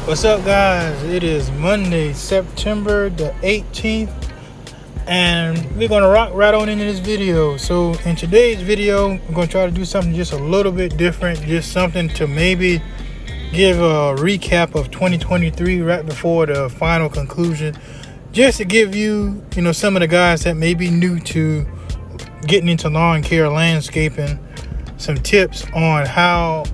What's up, guys? It is Monday, September the 18th, and we're going to rock right on into this video. So in today's video, I'm going to try to do something just a little bit different, just something to maybe give a recap of 2023 right before the final conclusion, just to give you, some of the guys that may be new to getting into lawn care, landscaping, some tips on how.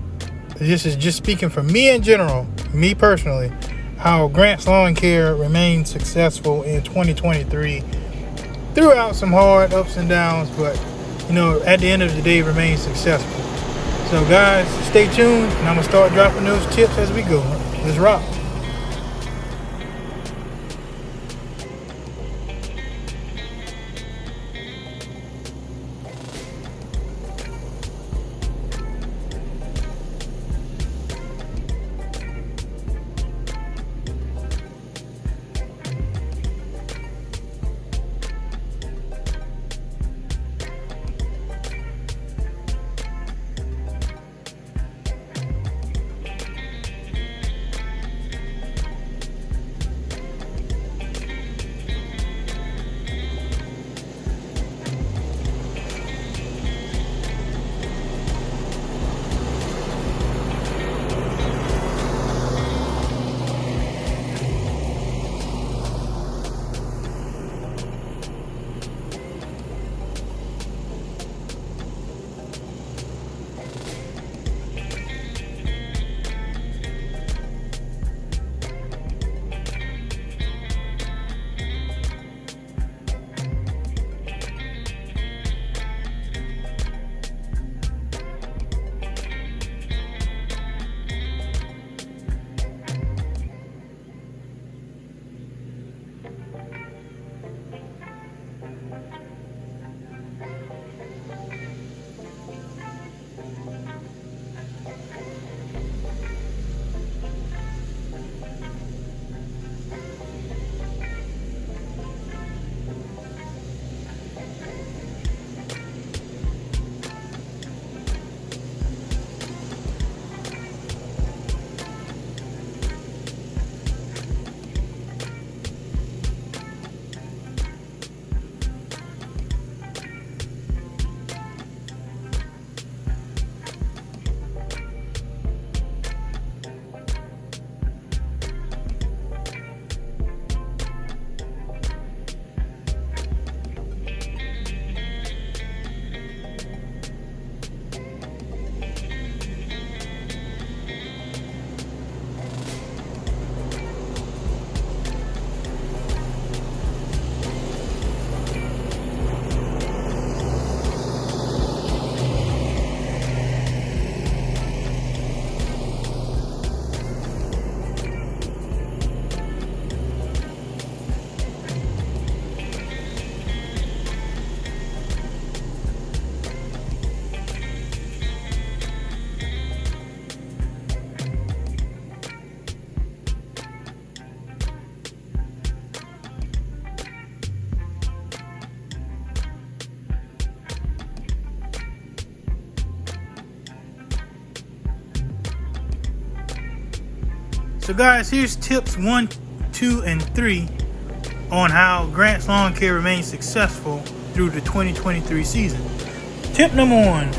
This is just speaking for me in general, me personally, how Grant's Lawn Care remained successful in 2023 throughout some hard ups and downs, but at the end of the day, remained successful. So guys, stay tuned, and I'm gonna start dropping those tips as we go. Let's rock. So guys, here's tips 1, 2, and 3 on how Grant's Lawn Care remains successful through the 2023 season. Tip number 1,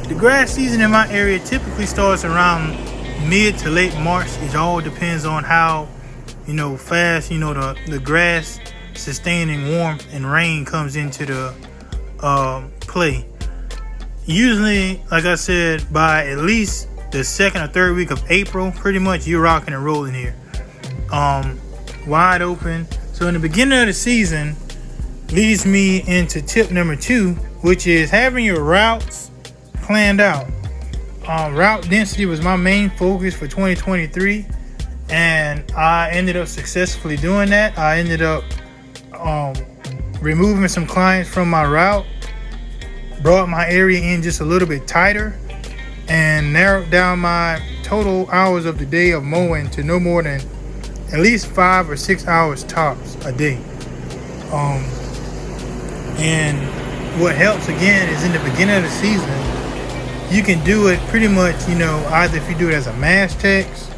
the grass season in my area typically starts around mid to late March. It all depends on how fast the grass sustaining warmth and rain comes into the play. Usually, like I said, by at least the second or third week of April, pretty much you're rocking and rolling here. Wide open. So in the beginning of the season leads me into tip number 2, which is having your routes planned out. Route density was my main focus for 2023, and I ended up successfully doing that. I ended up removing some clients from my route, brought my area in just a little bit tighter, and narrowed down my total hours of the day of mowing to no more than at least 5 or 6 hours tops a day. And what helps again is in the beginning of the season, you can do it pretty much, either if you do it as a mass text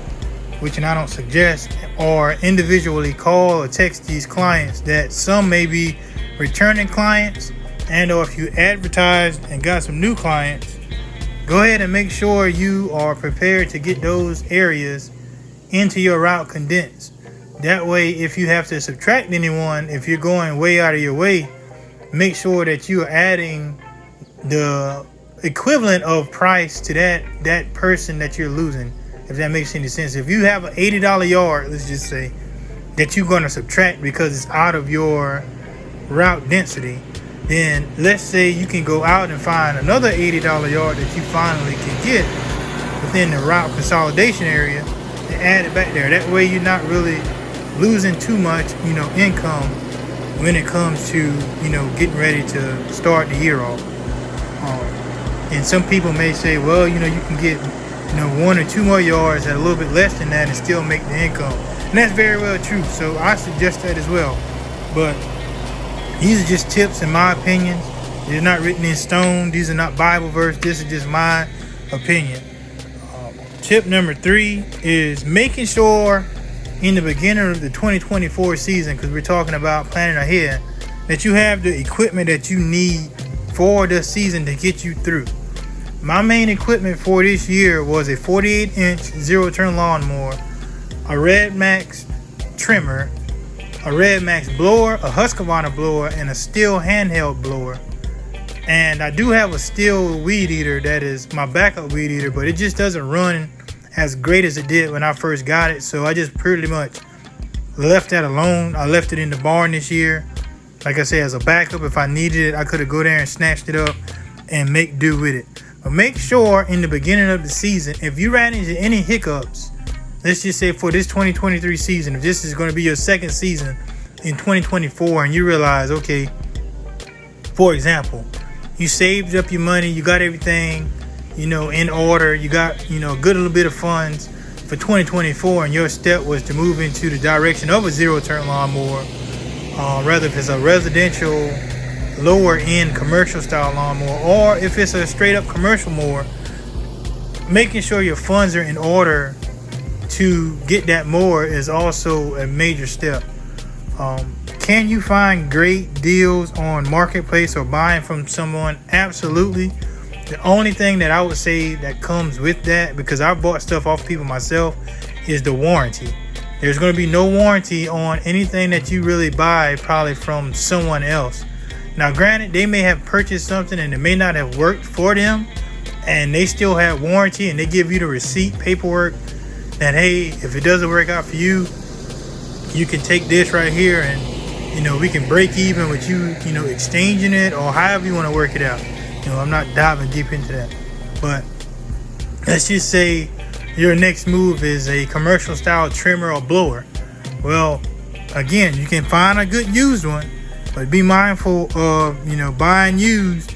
which I don't suggest, or individually call or text these clients that some may be returning clients, and or if you advertised and got some new clients, go ahead and make sure you are prepared to get those areas into your route condensed. That way, if you have to subtract anyone, if you're going way out of your way, make sure that you are adding the equivalent of price to that person that you're losing, if that makes any sense. If you have an $80 yard, let's just say, that you're going to subtract because it's out of your route density, then let's say you can go out and find another $80 yard that you finally can get within the route consolidation area and add it back there. That way you're not really losing too much, income when it comes to, getting ready to start the year off. And some people may say, well, you can get, 1 or 2 more yards at a little bit less than that and still make the income. And that's very well true. So I suggest that as well. But these are just tips, in my opinion. They're not written in stone. These are not Bible verse. This is just my opinion. Tip number 3 is making sure in the beginning of the 2024 season, because we're talking about planning ahead, that you have the equipment that you need for the season to get you through. My main equipment for this year was a 48-inch zero-turn lawnmower, a Red Max trimmer, a Red Max blower, a Husqvarna blower, and a Stihl handheld blower. And I do have a Stihl weed eater that is my backup weed eater, but it just doesn't run as great as it did when I first got it. So I just pretty much left that alone. I left it in the barn this year. Like I said, as a backup, if I needed it, I could have go there and snatched it up and make do with it. But make sure in the beginning of the season, if you ran into any hiccups, let's just say for this 2023 season, if this is going to be your second season in 2024 and you realize, okay, for example, you saved up your money, you got everything, in order, you got, a good little bit of funds for 2024, and your step was to move into the direction of a zero-turn lawnmower, rather if it's a residential lower end commercial style lawnmower, or if it's a straight up commercial mower, making sure your funds are in order to get that mower is also a major step. Can you find great deals on Marketplace or buying from someone? Absolutely. The only thing that I would say that comes with that, because I bought stuff off people myself, is the warranty. There's going to be no warranty on anything that you really buy probably from someone else. Now, granted, they may have purchased something and it may not have worked for them, and they still have warranty, and they give you the receipt paperwork that, hey, if it doesn't work out for you, you can take this right here and, we can break even with you, exchanging it, or however you want to work it out. I'm not diving deep into that. But let's just say your next move is a commercial style trimmer or blower. Well, again, you can find a good used one, but be mindful of, buying used.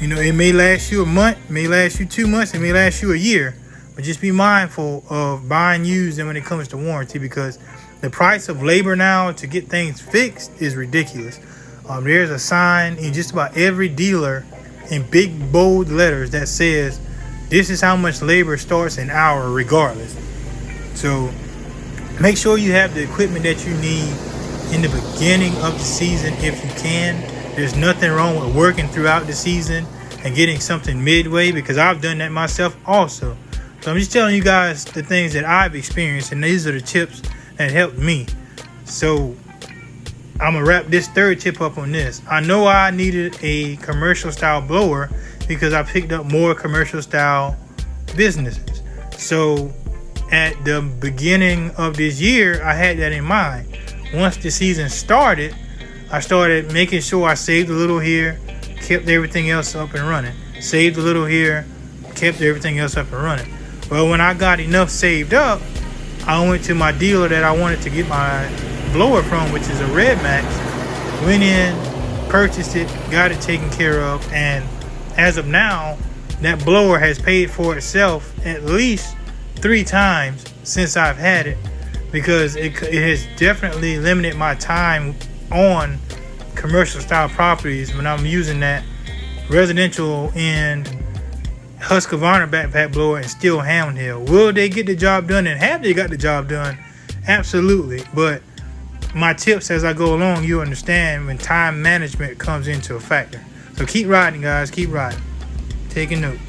It may last you a month, may last you 2 months, it may last you a year. But just be mindful of buying used and when it comes to warranty, because the price of labor now to get things fixed is ridiculous. There's a sign in just about every dealer in big bold letters that says this is how much labor starts an hour regardless. So make sure you have the equipment that you need in the beginning of the season if you can. There's nothing wrong with working throughout the season and getting something midway, because I've done that myself also. So I'm just telling you guys the things that I've experienced, and these are the tips that helped me. So I'm gonna wrap this third tip up on this. I know I needed a commercial style blower because I picked up more commercial style businesses. So at the beginning of this year, I had that in mind. Once the season started, I started making sure I saved a little here, kept everything else up and running. Saved a little here, kept everything else up and running. Well, when I got enough saved up, I went to my dealer that I wanted to get my blower from, which is a Red Max. Went in, purchased it, got it taken care of, and as of now, that blower has paid for itself at least 3 times since I've had it, because it has definitely limited my time on commercial style properties when I'm using that residential end Husqvarna backpack blower and Steel handheld. Will they get the job done, and have they got the job done? Absolutely. But my tips as I go along, you understand when time management comes into a factor. So keep riding, guys. Keep riding. Taking notes.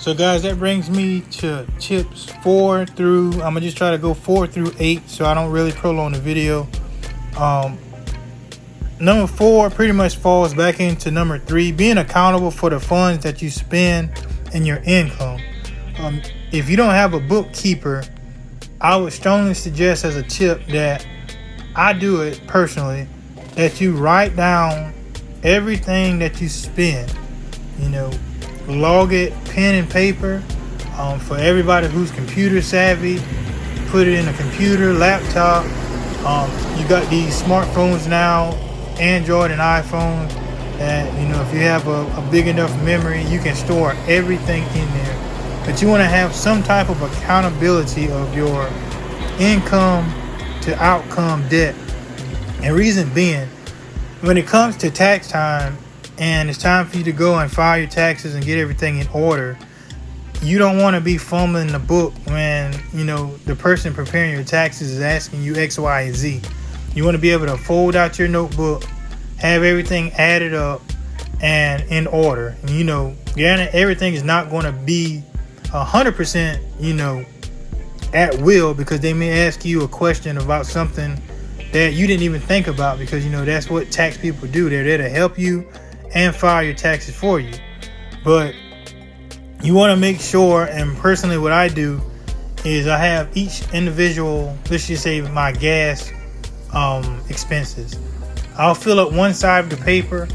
So guys, that brings me to tips 4 through, I'm gonna just try to go 4 through 8 so I don't really prolong the video. Number 4 pretty much falls back into number 3, being accountable for the funds that you spend and your income. If you don't have a bookkeeper, I would strongly suggest as a tip that I do it personally, that you write down everything that you spend. You know, log it, pen and paper. For everybody who's computer savvy, put it in a computer, laptop. You got these smartphones now, Android and iPhone, that, you know, if you have a big enough memory, you can store everything in there. But you want to have some type of accountability of your income to outcome debt. And reason being, when it comes to tax time and it's time for you to go and file your taxes and get everything in order, you don't want to be fumbling the book when, you know, the person preparing your taxes is asking you X, Y, and Z. You want to be able to fold out your notebook, have everything added up and in order. And, you know, granted, everything is not going to be 100%, you know, at will, because they may ask you a question about something that you didn't even think about, because, you know, that's what tax people do. They're there to help you and file your taxes for you. But you want to make sure, and personally what I do is I have each individual, let's just say my gas expenses. I'll fill up one side of the paper.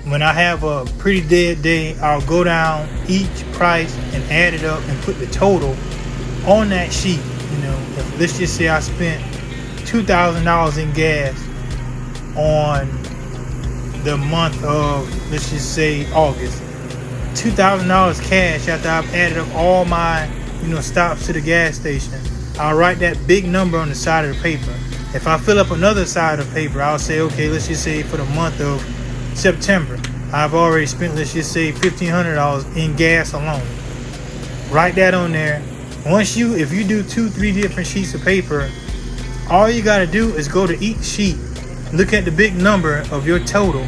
When I have a pretty dead day, I'll go down each price and add it up and put the total on that sheet. You know, if, let's just say I spent $2,000 in gas on the month of, let's just say, August. $2,000 cash after I've added up all my, you know, stops to the gas station. I'll write that big number on the side of the paper. If I fill up another side of paper, I'll say, okay, let's just say for the month of September, I've already spent, let's just say, $1,500 in gas alone. Write that on there. Once you, if you do 2-3 different sheets of paper, all you got to do is go to each sheet, look at the big number of your total,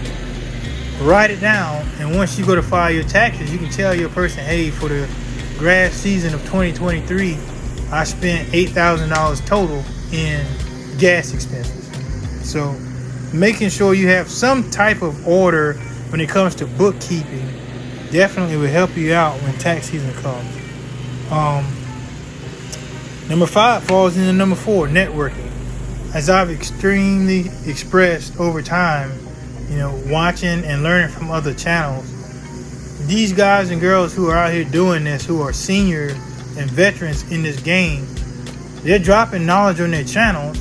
write it down, and once you go to file your taxes, you can tell your person, hey, for the grass season of 2023, I spent $8,000 total in gas expenses. So making sure you have some type of order when it comes to bookkeeping definitely will help you out when tax season comes. Number 5 falls into number 4, networking. As I've extremely expressed over time, watching and learning from other channels, these guys and girls who are out here doing this, who are seniors and veterans in this game, they're dropping knowledge on their channels.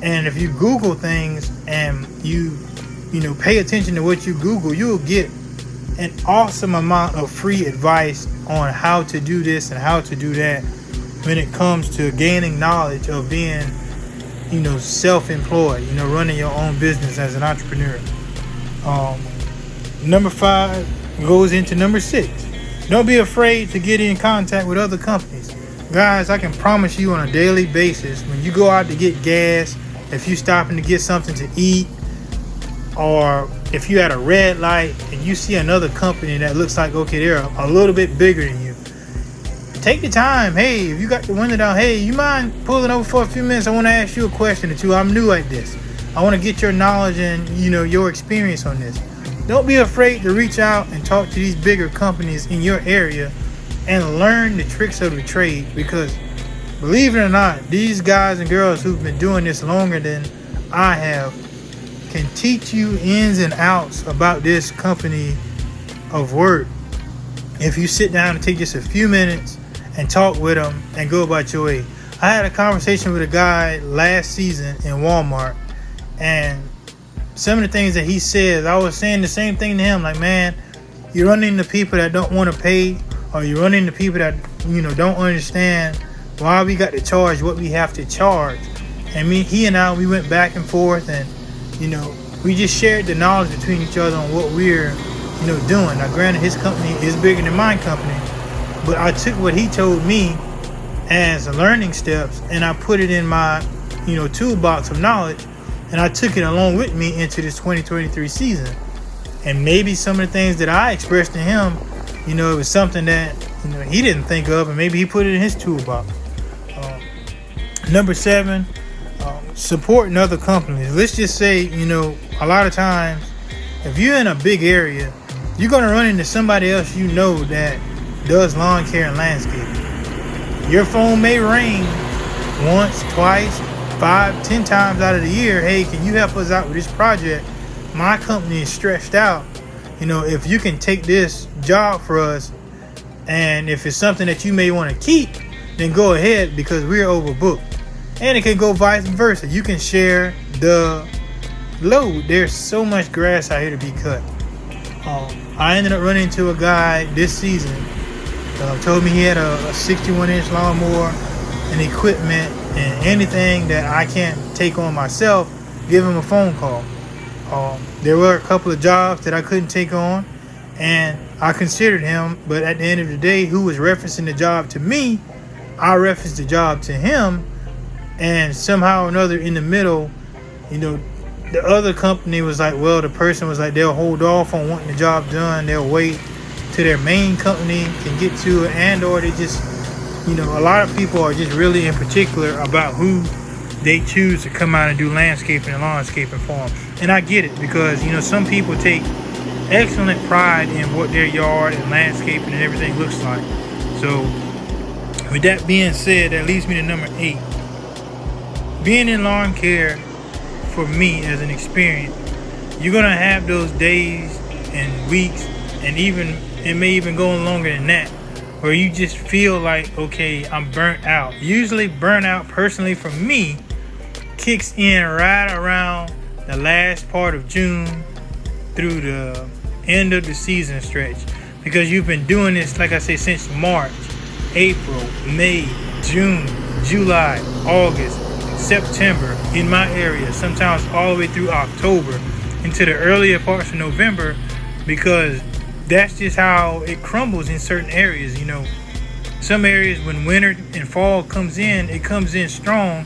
And if you Google things and you pay attention to what you Google, you'll get an awesome amount of free advice on how to do this and how to do that when it comes to gaining knowledge of being, self-employed, running your own business as an entrepreneur. Number 5 goes into number 6. Don't be afraid to get in contact with other companies. Guys, I can promise you on a daily basis, when you go out to get gas, if you're stopping to get something to eat, or if you're at a red light and you see another company that looks like, okay, they're a little bit bigger than you, take the time. Hey, if you got the window down, hey, you mind pulling over for a few minutes? I want to ask you a question or two. I'm new at this. I want to get your knowledge and, your experience on this. Don't be afraid to reach out and talk to these bigger companies in your area and learn the tricks of the trade, because believe it or not, these guys and girls who've been doing this longer than I have can teach you ins and outs about this company of work if you sit down and take just a few minutes and talk with them and go about your way. I had a conversation with a guy last season in Walmart, and some of the things that he says, I was saying the same thing to him. Like, man, you run into people that don't want to pay, or you run into people that don't understand why we got to charge what we have to charge. And he and I, we went back and forth, and we just shared the knowledge between each other on what we're doing. Now, granted, his company is bigger than my company, but I took what he told me as learning steps and I put it in my toolbox of knowledge, and I took it along with me into this 2023 season. And maybe some of the things that I expressed to him, it was something that he didn't think of, and maybe he put it in his toolbox. Number 7, supporting other companies. Let's just say, a lot of times, if you're in a big area, you're going to run into somebody else that does lawn care and landscaping. Your phone may ring once, twice, 5, 10 times out of the year. Hey, can you help us out with this project? My company is stretched out. If you can take this job for us, and if it's something that you may want to keep, then go ahead, because we're overbooked. And it can go vice versa. You can share the load. There's so much grass out here to be cut. I ended up running into a guy this season. Told me he had a 61-inch lawnmower and equipment, and anything that I can't take on myself, give him a phone call. There were a couple of jobs that I couldn't take on, and I considered him, but at the end of the day, who was referencing the job to me, I referenced the job to him, and somehow or another in the middle, the other company was like, well, the person was like, they'll hold off on wanting the job done, they'll wait till their main company can get to it, and or they just, a lot of people are just really in particular about who they choose to come out and do landscaping and landscaping for them. And I get it, because some people take excellent pride in what their yard and landscaping and everything looks like. So with that being said, that leads me to number 8. Being in lawn care, for me as an experience, you're gonna have those days and weeks, and it may even go longer than that, where you just feel like, okay, I'm burnt out. Usually burnout, personally for me, kicks in right around the last part of June through the end of the season stretch, because you've been doing this, like I say, since March, April, May, June, July, August, September in my area, sometimes all the way through October into the earlier parts of November, because that's just how it crumbles in certain areas. Some areas, when winter and fall comes in, it comes in strong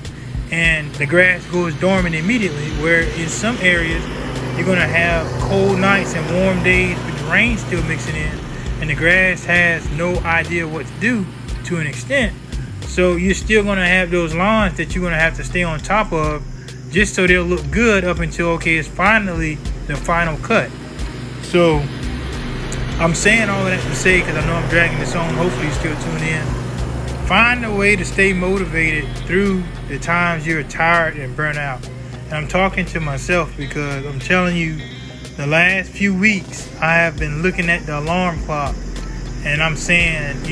and the grass goes dormant immediately, where in some areas you're going to have cold nights and warm days with rain still mixing in, and the grass has no idea what to do to an extent. So you're still going to have those lawns that you're going to have to stay on top of just so they'll look good up until, okay, it's finally the final cut. So I'm saying all of that to say, because I know I'm dragging this on, hopefully you still tune in. Find a way to stay motivated through the times you're tired and burnt out. And I'm talking to myself, because I'm telling you, the last few weeks I have been looking at the alarm clock, and I'm saying,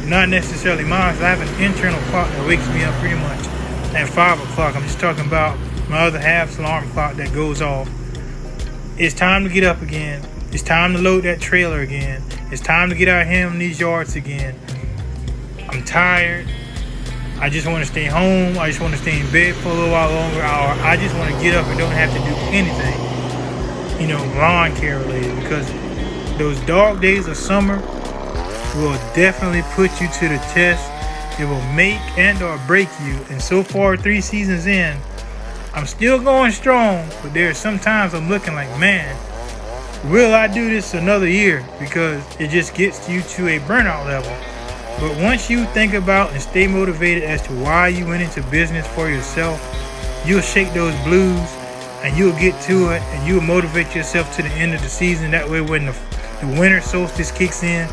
not necessarily mine, 'cause I have an internal clock that wakes me up pretty much at 5 o'clock. I'm just talking about my other half's alarm clock that goes off. It's time to get up again. It's time to load that trailer again. It's time to get out here in these yards again. I'm tired. I just want to stay home. I just want to stay in bed for a little while longer. Or I just want to get up and don't have to do anything, lawn care related. Because those dog days of summer will definitely put you to the test. It will make and or break you. And so far, 3 seasons in, I'm still going strong. But there are some times I'm looking like, man, will I do this another year? Because it just gets you to a burnout level. But once you think about and stay motivated as to why you went into business for yourself, you'll shake those blues and you'll get to it, and you'll motivate yourself to the end of the season. That way when the winter solstice kicks in,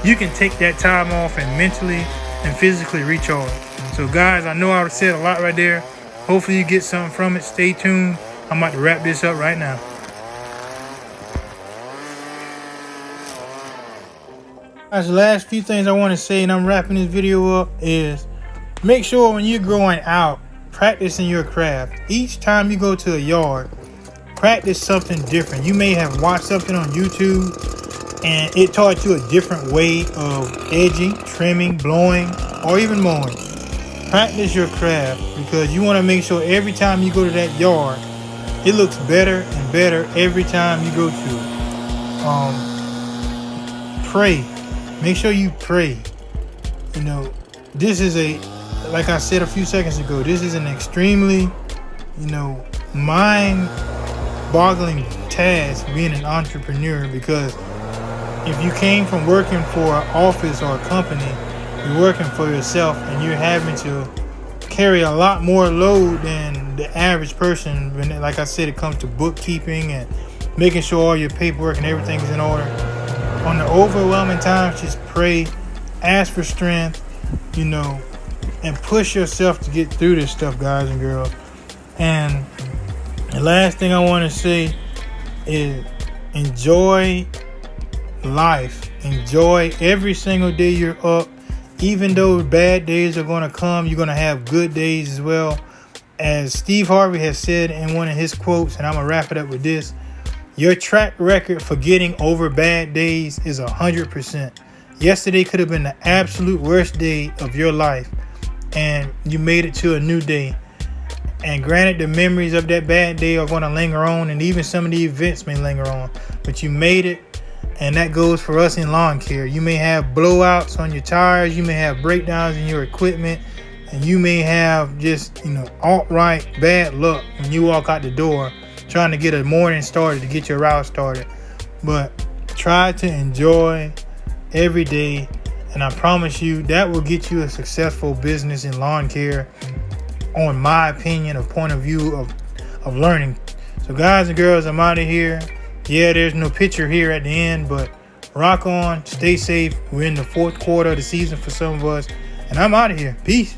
you can take that time off and mentally and physically recharge. So guys, I know I've said a lot right there. Hopefully you get something from it. Stay tuned. I'm about to wrap this up right now. Guys, the last few things I want to say, and I'm wrapping this video up, is make sure when you're going out practicing your craft, each time you go to a yard, practice something different. You may have watched something on YouTube and it taught you a different way of edging, trimming, blowing, or even mowing. Practice your craft, because you want to make sure every time you go to that yard, it looks better and better every time you go to it. Pray. Make sure you pray. This is like I said a few seconds ago, this is an extremely, mind-boggling task being an entrepreneur, because if you came from working for an office or a company, you're working for yourself and you're having to carry a lot more load than the average person. When, like I said, it comes to bookkeeping and making sure all your paperwork and everything is in order. On the overwhelming times, just pray, ask for strength, and push yourself to get through this stuff, guys and girls. And the last thing I want to say is enjoy life. Enjoy every single day you're up. Even though bad days are going to come, you're going to have good days as well. As Steve Harvey has said in one of his quotes, and I'm going to wrap it up with this: your track record for getting over bad days is 100%. Yesterday could have been the absolute worst day of your life, and you made it to a new day. And granted, the memories of that bad day are going to linger on, and even some of the events may linger on, but you made it. And that goes for us in lawn care. You may have blowouts on your tires, you may have breakdowns in your equipment, and you may have just, outright bad luck when you walk out the door trying to get a morning started, to get your route started. But try to enjoy every day, and I promise you that will get you a successful business in lawn care, on my opinion, a point of view of learning. So guys and girls, I'm out of here. Yeah, there's no picture here at the end, but rock on, stay safe. We're in the 4th quarter of the season for some of us, and I'm out of here. Peace.